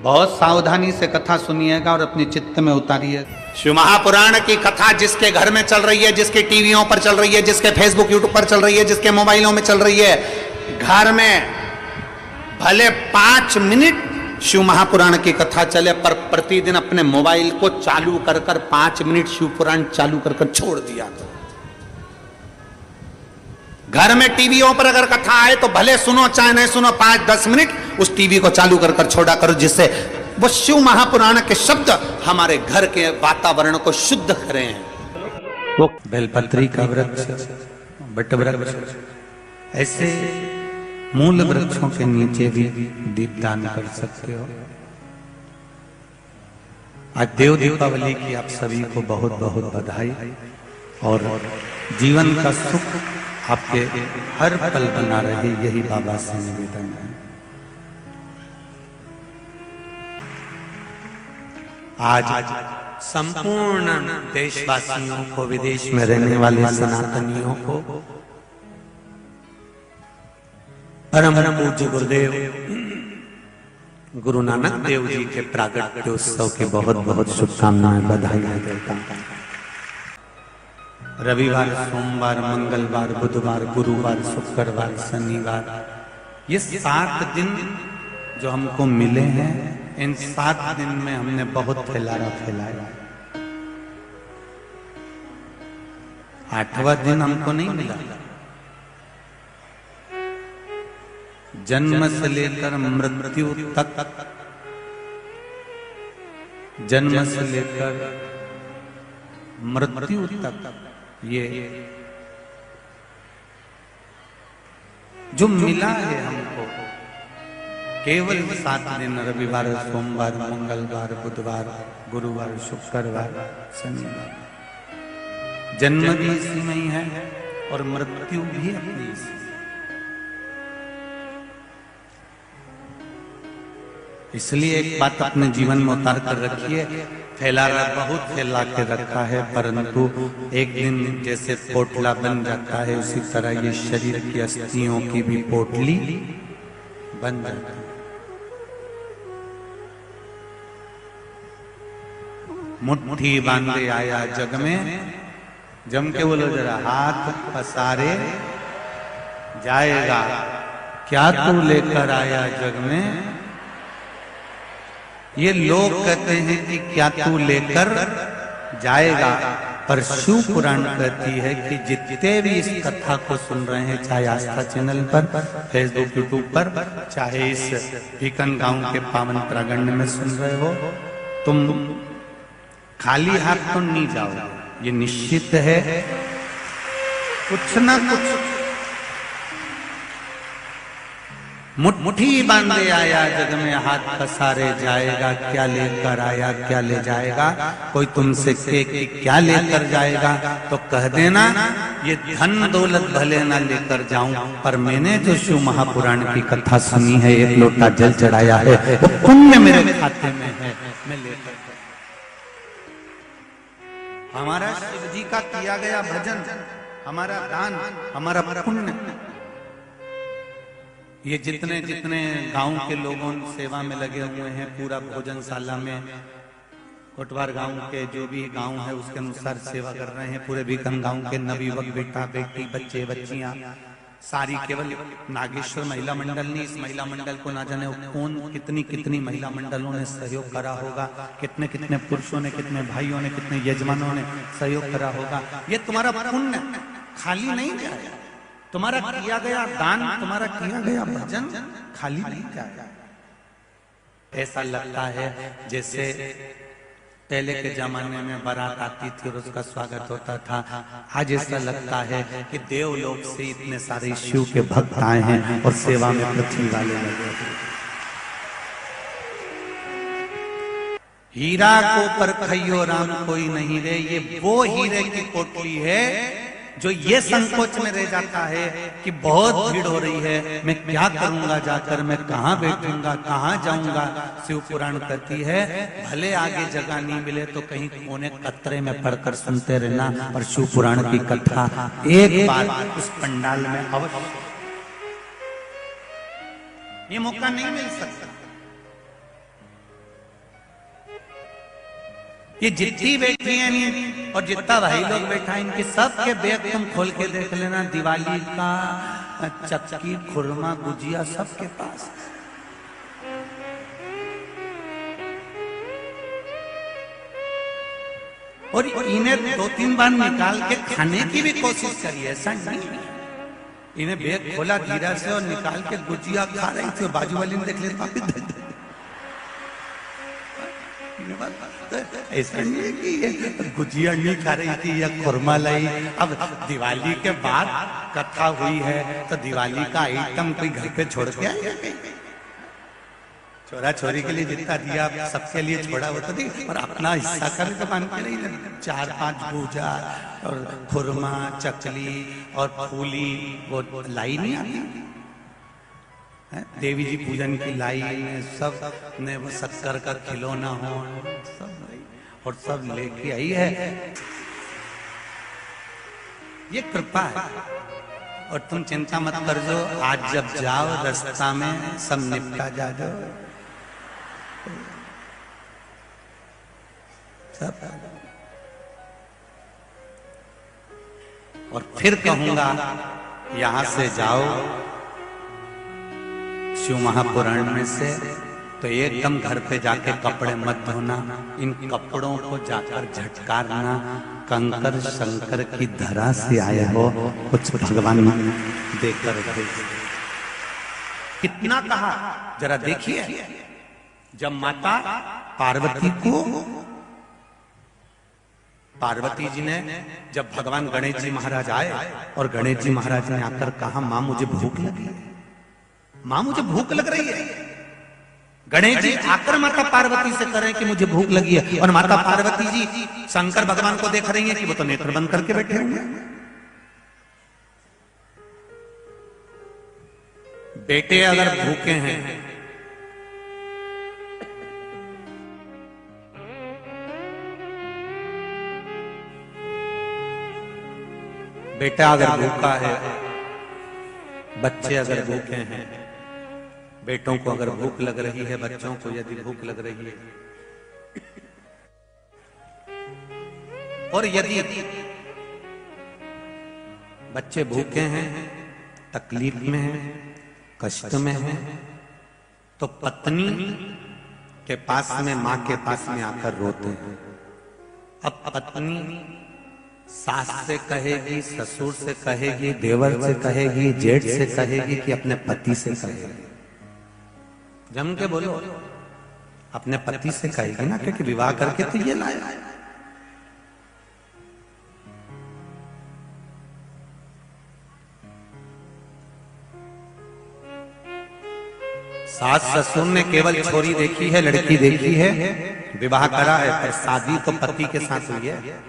बहुत सावधानी से कथा सुनिएगा और अपने चित्त में उतारिए। शिव महापुराण की कथा जिसके घर में चल रही है, जिसके टीवियों पर चल रही है, जिसके फेसबुक यूट्यूब पर चल रही है, जिसके मोबाइलों में चल रही है, घर में भले 5 मिनट शिव महापुराण की कथा चले, पर प्रतिदिन अपने मोबाइल को चालू कर 5 मिनट शिव पुराण चालू कर छोड़ दिया। घर में टीवियों पर अगर कथा आए तो भले सुनो चाहे नहीं सुनो, 5-10 मिनट उस टीवी को चालू कर छोड़ा करो, जिससे वो शिव महापुराण के शब्द हमारे घर के वातावरण को शुद्ध करें। वो बेलपत्री का वृक्ष, बट वृक्ष, ऐसे मूल वृक्षों के नीचे भी दीपदान कर सकते हो। आज देव दीपावली की आप सभी को बहुत बहुत बधाई और जीवन का सुख आपके हर पल बना रहे, यही बाबा से निवेदन है। आज संपूर्ण देशवासियों को, विदेश में रहने वाले सनातनियों को परम पूज्य गुरुदेव गुरु नानक देव जी के प्रागट्य उत्सव की बहुत बहुत शुभकामनाएं, बधाई देता हूं। रविवार, सोमवार, मंगलवार, बुधवार, गुरुवार, शुक्रवार, शनिवार, ये 7 दिन जो हमको मिले हैं, इन 7 दिन में हमने बहुत फैलाया। 8वां दिन हमको नहीं मिला। जन्म से लेकर मृत्यु तक, जन्म से लेकर मृत्यु तक ये जो मिला है हमको, केवल 7 दिन, रविवार, सोमवार, मंगलवार, बुधवार, गुरुवार, शुक्रवार, शनिवार। जन्म भी इसी में ही है और मृत्यु भी अपनी इसी। इसलिए एक बात अपने जीवन में उतार कर रखिए, बहुत फैला के रखा है, परंतु एक दिन जैसे पोटला बन जाता है, उसी तरह ये शरीर की अस्थियों की भी पोटली बन जाती है। मुट्ठी बांधे आया जग में, जम के बोलो जरा, हाथ पसारे जाएगा, क्या तू लेकर आया जग में। ये लोग कहते हैं कि क्या तू लेकर जाएगा, पर शिव पुराण कहती है कि जितने भी इस कथा को सुन रहे हैं, चाहे आस्था चैनल पर, फेसबुक, यूट्यूब पर, चाहे इस भीकन गांव के पावन प्रांगण में सुन रहे हो, तुम खाली हाथ तो नहीं जाओ, ये निश्चित है। कुछ ना कुछ मुट्ठी बांधे आया जग में, हाथ पसारे जाएगा, क्या लेकर आया क्या ले जाएगा। कोई तुमसे कहे कि क्या लेकर जाएगा तो कह देना, ये धन दौलत भले ना लेकर जाऊं, पर मैंने जो शिव महापुराण की कथा सुनी है, 1 लोटा जल चढ़ाया है, वो पुण्य मेरे खाते में है, मैं लेकर। हमारा शिव जी का किया गया भजन, हमारा दान, हमारा पुण्य, ये जितने जितने गांव के लोगों सेवा में लगे हुए हैं, पूरा भोजनशाला में कोटवार गांव के जो भी गांव है उसके अनुसार सेवा कर रहे हैं, पूरे भीकन गांव के नवयुवक, बेटा बेटी, बच्चे बच्चियां सारी, केवल नागेश्वर महिला मंडल नहीं, इस महिला मंडल को ना जाने कौन कितनी कितनी महिला मंडलों ने सहयोग करा होगा, कितने कितने पुरुषों ने, कितने भाइयों ने, कितने यजमानों ने सहयोग करा होगा। ये तुम्हारा पुण्य खाली नहीं जाएगा, तुम्हारा किया गया दान, तुम्हारा किया गया भजन खाली नहीं जाएगा। ऐसा लगता है जैसे पहले के जमाने में बारात आती थी और उसका स्वागत होता था, आज ऐसा लगता है कि देवलोक से इतने सारे शिव के भक्त आए हैं और सेवा में पृथ्वी वाले लगे। हीरा को परखइयो राम कोई नहीं रे, ये वो हीरे की पोटली है जो ये संकोच में रह जाता है कि बहुत भीड़ हो रही है, मैं क्या करूंगा जाकर, मैं कहाँ बैठूंगा, कहाँ जाऊंगा। शिव पुराण कहती है भले आगे जगह नहीं मिले तो कहीं कोने कतरे में पढ़कर सुनते रहना, और शिव पुराण की कथा एक बार उस पंडाल में अवश्य, ये मौका नहीं मिल सकता। ये जितनी बैठी हैं नहीं और जितना भाई लोग बैठा है इनके सबके बैग तुम खोल के देख लेना, दिवाली का चक्की खुरमा गुजिया सबके पास। और इन्हें 2-3 बार निकाल के खाने की भी कोशिश करी, ऐसा नहीं। इन्हें बैग खोला धीरे से और निकाल के गुजिया खा रही थी, बाजू वाली ने देख लिया वापिस ऐसा नहीं है कि ये गुजिया नहीं खा रही थी या खुरमा लाई। अब दिवाली के बाद कथा हुई है तो दिवाली का आइटम कोई घर पे छोड़ के आएगा? छोरा छोरी के लिए जितना दिया सबके लिए छोड़ा वो तो नहीं, और अपना हिस्सा का भी तो मान के नहीं लगा। 4-5 भूजा और खुरमा चकली और फूली वो लाई नहीं आती, देवी जी पूजन की लाई में सब ने वो शक्कर का खिलौना हो सब और सब लेके आई है। ये कृपा है। और तुम चिंता मत कर जो, आज जब जाओ रास्ता में सब निपटा जा जाओ सब। और फिर कहूंगा यहां से जाओ शिव महापुराण में से तो एकदम घर पे जाके कपड़े मत धोना, इन कपड़ों को जाकर झटकारना, कंकर शंकर की धरा से आए हो कुछ भगवान देकर कितना कहा जरा देखिए। जब माता पार्वती जी ने जब भगवान गणेश जी महाराज आए और गणेश जी महाराज ने आकर कहा मां मुझे भूख लगी है, मां मुझे भूख लग रही है। गणेश जी आकर माता पार्वती से कह रहे हैं कि मुझे भूख लगी है, और माता पार्वती जी शंकर भगवान को देख रही हैं कि वो तो नेत्र बंद करके बैठे हुए हैं। बेटे अगर भूखे हैं बेटा अगर भूखा है, बच्चे अगर भूखे हैं, बेटों को अगर भूख लग रही है, बच्चों को यदि भूख लग रही है, और यदि बच्चे भूखे हैं, तकलीफ में हैं, कष्ट में हैं, तो पत्नी के पास में, मां के पास में आकर रोते हैं। अब पत्नी सास से कहेगी, ससुर से कहेगी, देवर से कहेगी, जेठ से कहेगी कि अपने पति से कहेगी? जम के बोलो, अपने पति से कहेगी ना, क्योंकि विवाह करके तो ये लाया। सास ससुर ने केवल छोरी देखी है, लड़की देखी है, विवाह करा है, पर शादी तो पति के साथ हुई है।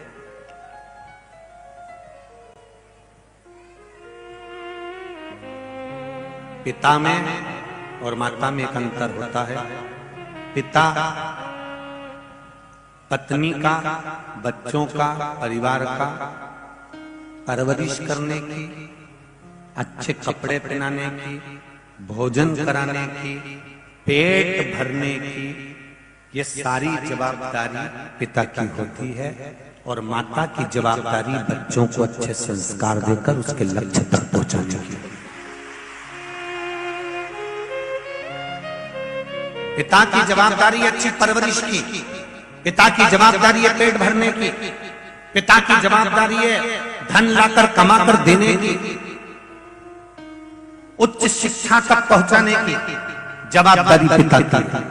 पिता में और माता में एक अंतर होता है। पिता पत्नी का, बच्चों का, परिवार का परवरिश करने की, अच्छे कपड़े पहनाने की, भोजन कराने की, पेट भरने की, ये सारी जवाबदारी पिता की होती है। और माता की जवाबदारी बच्चों को अच्छे संस्कार देकर उसके लक्ष्य तक पहुंचाने की। पिता की जवाबदारी अच्छी परवरिश की, पिता की जवाबदारी है पेट भरने की, पिता की जवाबदारी है धन लाकर कमाकर देने की, उच्च शिक्षा तक पहुंचाने की जवाबदारी पिता की।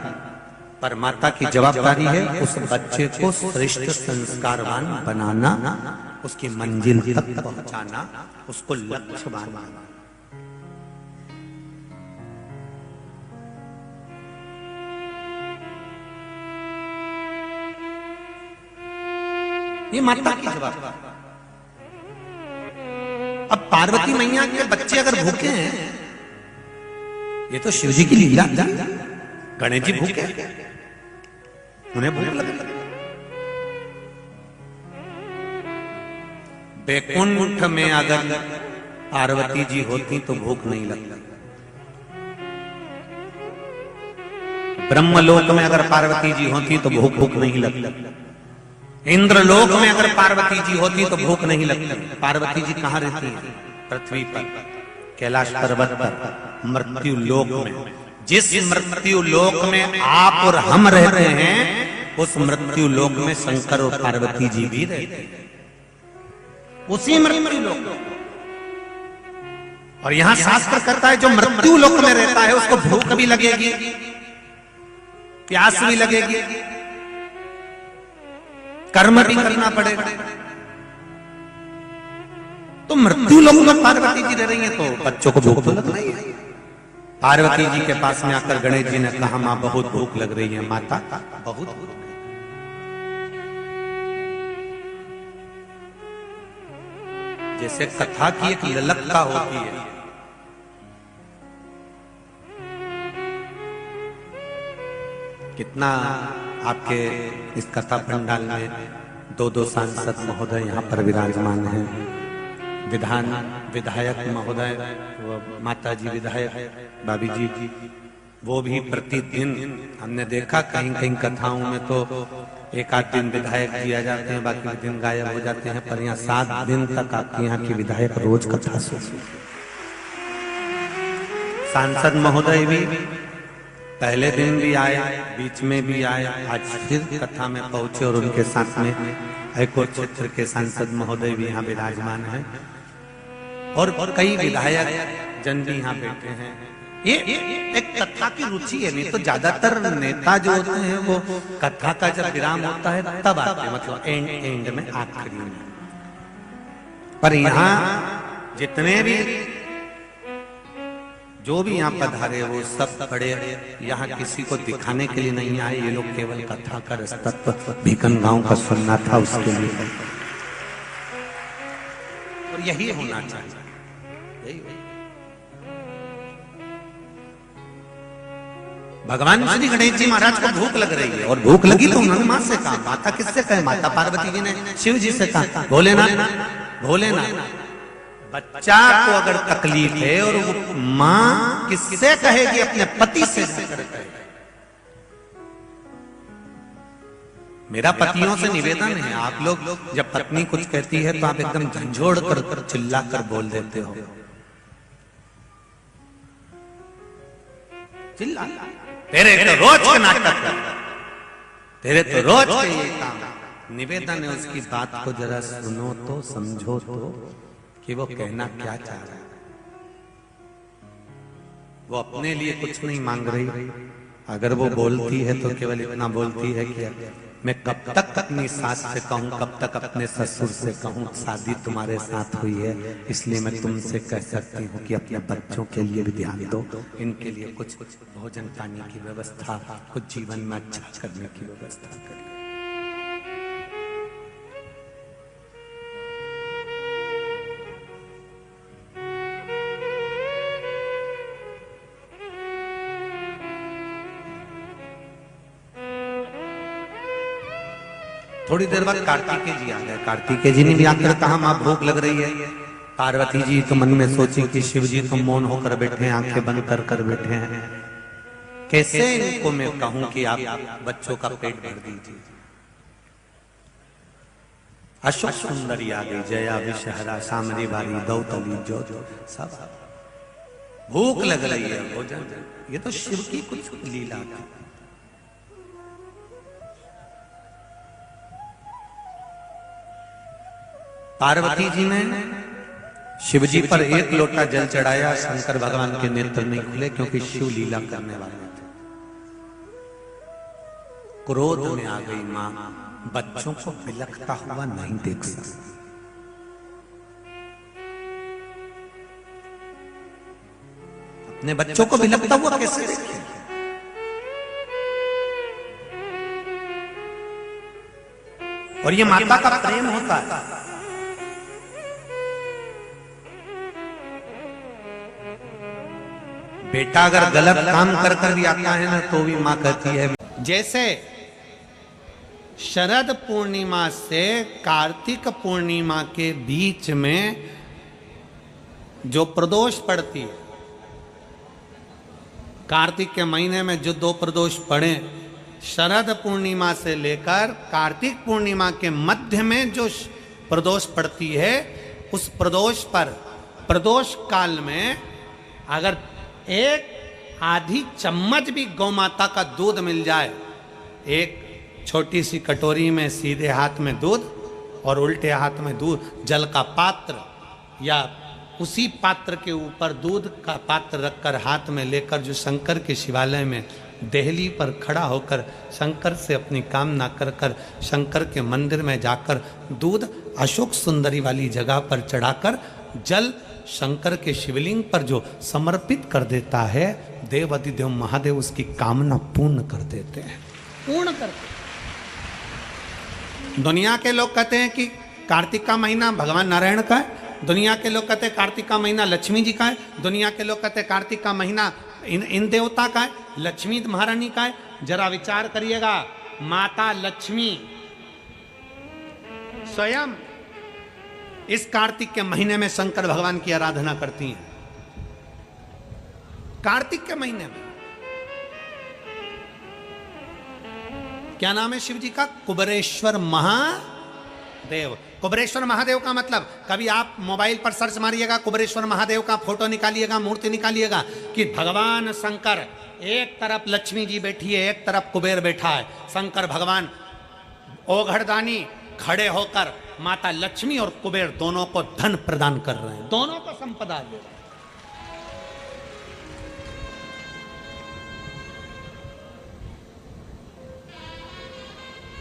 पर माता की जवाबदारी है उस बच्चे को श्रेष्ठ संस्कारवान बनाना, उसकी मंजिल तक पहुंचाना, उसको लक्ष्य बनाना। ये माता की जवाबदारी। अब पार्वती मैया के बच्चे अगर भूखे हैं, ये तो शिव जी की लीला। गणेश जी भूखे, उन्हें भूख लगी। बैकुंठ में अगर पार्वती जी होती तो भूख नहीं लगती। ब्रह्मलोक में अगर पार्वती जी होती तो भूख नहीं लगती। इंद्रलोक में अगर पार्वती जी होती तो भूख नहीं लगती। पार्वती जी कहाँ रहती हैं? पृथ्वी पर, कैलाश पर्वत पर, मृत्यु लोक में। जिस मृत्यु लोक में आप और हम रहते हैं, उस मृत्यु लोक में शंकर और पार्वती जी भी रहते हैं, उसी मृत्यु लोक। और यहां शास्त्र कहता है जो मृत्यु लोक में रहता है उसको भूख भी लगेगी, प्यास भी लगेगी, कर्म भी करना पड़ेगा। तो मृत्यु लोक में पार्वती जी रह रही हैं तो बच्चों को भूख तो लगना ही है। पार्वती जी के पास में आकर गणेश जी ने कहा, मां बहुत भूख लग रही है। माता बहुत भूख। जैसे कथा की एक ललकता होती है, कितना आपके इस कथा पंडाल में दो सांसद महोदय यहाँ पर विराजमान हैं, विधायक महोदय, माता जी विधायक भाभी जी, वो भी प्रतिदिन हमने देखा कहीं कहीं कथाओं में तो एक आध दिन विधायक जी आ जाते हैं, बाकी दिन गायब हो जाते हैं, पर यहाँ 7 दिन तक आपके यहाँ के विधायक रोज कथा सुनते। सांसद महोदय भी पहले दिन भी आए, बीच में भी आए, आज फिर कथा में पहुंचे और उनके साथ में हाईकोर्ट क्षेत्र के सांसद महोदय भी यहाँ विराजमान हैं और कई विधायक जन भी यहाँ बैठे हैं। ये एक कथा की रुचि है। नहीं तो ज्यादातर नेता जो होते हैं वो कथा का जब विराम होता है तब आते हैं, मतलब एंड में, आखिरी में। पर यहाँ जितने भी जो भी यहाँ पधारे वो सब बड़े यहाँ किसी को दिखाने के लिए नहीं आए, ये लोग केवल कथा का रसतत्व भीकन गांव का सुनना था उसके लिए। और यही होना चाहिए। भगवान श्री गणेश जी महाराज को भूख लग रही है और भूख लगी तो उन्होंने मां से कहा। माता किससे कहे? माता पार्वती जी ने शिव जी से कहा, भोलेनाथ बच्चा को अगर तकलीफ है और वो मां किससे कहेगी? अपने पति से कहे। मेरा पतियों से निवेदन है, आप लोग जब पत्नी कुछ कहती है तो आप एकदम झंझोड़ कर चिल्ला कर बोल देते हो। चिल्ला, तेरे तो रोज के नाटक है, तेरे तो रोज के ये काम। निवेदन है उसकी बात को जरा सुनो तो, समझो तो कि वो कहना क्या चाह रहा है। वो अपने लिए कुछ नहीं मांग रही। अगर वो बोलती है तो केवल इतना बोलती है कि मैं कब तक अपनी सास से कहूं, कब तक अपने ससुर से कहूं, शादी तुम्हारे साथ हुई है इसलिए मैं तुमसे कह सकती हूँ कि अपने बच्चों के लिए भी ध्यान दो, इनके लिए कुछ भोजन पानी की व्यवस्था, कुछ जीवन में अच्छा करने की व्यवस्था करो। थोड़ी देर बाद कार्तिकेय जी आ गए। कार्तिकेय जी ने भी आकर कहा, मां भूख लग रही है। पार्वती जी तो मन में सोची कि शिव जी तो मौन होकर बैठे हैं, आंखें बंद कर बैठे हैं, कैसे इनको मैं कहूं कि आप बच्चों का पेट भर दीजिए। अशोक सुंदरी आ गई, जया विषहरा सामरी बारी दौतली जो सब। भूख लग रही है, भोजन। ये तो शिव की कुछ लीला थी। पार्वती जी ने शिव जी पर एक लोटा जल चढ़ाया। शंकर भगवान के नेत्र नहीं खुले क्योंकि शिव लीला करने वाले थे। क्रोध में आ गई मां, बच्चों को बिलखता हुआ नहीं देख सकती। अपने बच्चों को बिलखता हुआ कैसे देखे? और ये माता का प्रेम होता है। बेटा अगर गलत काम कर भी आता है ना तो भी मां कहती है। जैसे शरद पूर्णिमा से कार्तिक पूर्णिमा के बीच में जो प्रदोष पड़ती है, कार्तिक के महीने में जो 2 प्रदोष पड़े, शरद पूर्णिमा से लेकर कार्तिक पूर्णिमा के मध्य में जो प्रदोष पड़ती है, उस प्रदोष पर, प्रदोष काल में अगर एक आधी चम्मच भी गौ माता का दूध मिल जाए, एक छोटी सी कटोरी में सीधे हाथ में दूध और उल्टे हाथ में दूध, जल का पात्र या उसी पात्र के ऊपर दूध का पात्र रखकर हाथ में लेकर जो शंकर के शिवालय में देहली पर खड़ा होकर शंकर से अपनी कामना कर कर शंकर के मंदिर में जाकर दूध अशोक सुंदरी वाली जगह पर चढ़ाकर जल शंकर के शिवलिंग पर जो समर्पित कर देता है, देव अधिदेव महादेव उसकी कामना पूर्ण कर देते हैं, पूर्ण करते हैं। दुनिया के लोग कहते हैं कि कार्तिक का महीना भगवान नारायण का है, दुनिया के लोग कहते हैं कार्तिक का महीना लक्ष्मी जी का है, दुनिया के लोग कहते हैं कार्तिक का महीना इन देवता का है, लक्ष्मी महारानी का है। जरा विचार करिएगा, माता लक्ष्मी स्वयं इस कार्तिक के महीने में शंकर भगवान की आराधना करती हैं। कार्तिक के महीने में क्या नाम है शिव जी का? कुबेरेश्वर महादेव। कुबेरेश्वर महादेव का मतलब, कभी आप मोबाइल पर सर्च मारिएगा, कुबेरेश्वर महादेव का फोटो निकालिएगा, मूर्ति निकालिएगा कि भगवान शंकर, एक तरफ लक्ष्मी जी बैठी है, एक तरफ कुबेर बैठा है। शंकर भगवान ओघड़दानी खड़े होकर माता लक्ष्मी और कुबेर दोनों को धन प्रदान कर रहे हैं, दोनों को संपदा दे रहे हैं।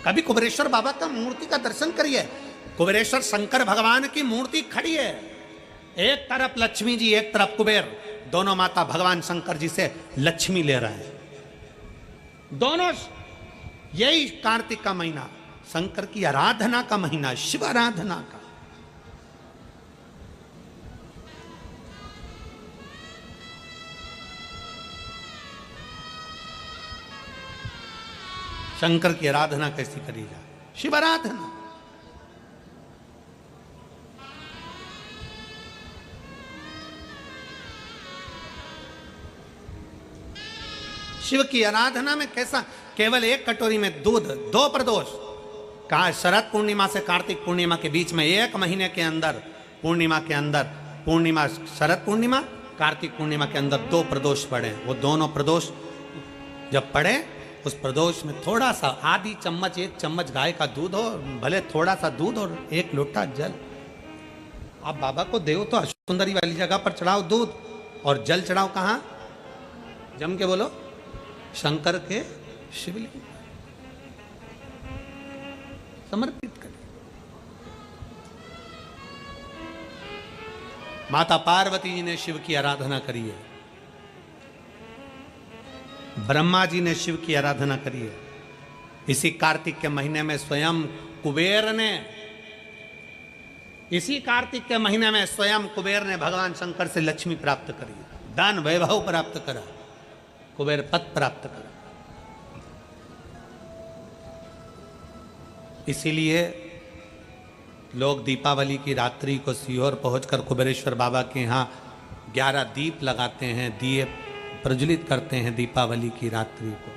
कभी कुबेरेश्वर बाबा का मूर्ति का दर्शन करिए, कुबेरेश्वर शंकर भगवान की मूर्ति खड़ी है, एक तरफ लक्ष्मी जी, एक तरफ कुबेर, दोनों माता भगवान शंकर जी से लक्ष्मी ले रहे हैं। दोनों, यही कार्तिक का महीना शंकर की आराधना का महीना, शिव आराधना का। शंकर की आराधना कैसी करी जाए? शिव आराधना। शिव की आराधना में कैसा, केवल एक कटोरी में दूध, दो प्रदोष, शरद पूर्णिमा से कार्तिक पूर्णिमा के बीच में एक महीने के अंदर, पूर्णिमा के अंदर, पूर्णिमा शरद पूर्णिमा कार्तिक पूर्णिमा के अंदर दो प्रदोष पड़े। वो दोनों प्रदोष जब पड़े, उस प्रदोष में थोड़ा सा, आधी चम्मच, एक चम्मच गाय का दूध हो, भले थोड़ा सा दूध और एक लोटा जल। आप बाबा को देव तो अशोक सुंदरी वाली जगह पर चढ़ाओ दूध, और जल चढ़ाओ कहाँ? जम के बोलो, शंकर के शिवलिंग समर्पित करें। माता पार्वती जी ने शिव की आराधना करी है, ब्रह्मा जी ने शिव की आराधना करी है। इसी कार्तिक के महीने में स्वयं कुबेर ने, इसी कार्तिक के महीने में स्वयं कुबेर ने भगवान शंकर से लक्ष्मी प्राप्त करी, दान वैभव प्राप्त करा, कुबेर पद प्राप्त करा। इसीलिए लोग दीपावली की रात्रि को सीहोर पहुंचकर कुबेरेश्वर बाबा के यहाँ 11 दीप लगाते हैं, दिए प्रज्वलित करते हैं दीपावली की रात्रि को।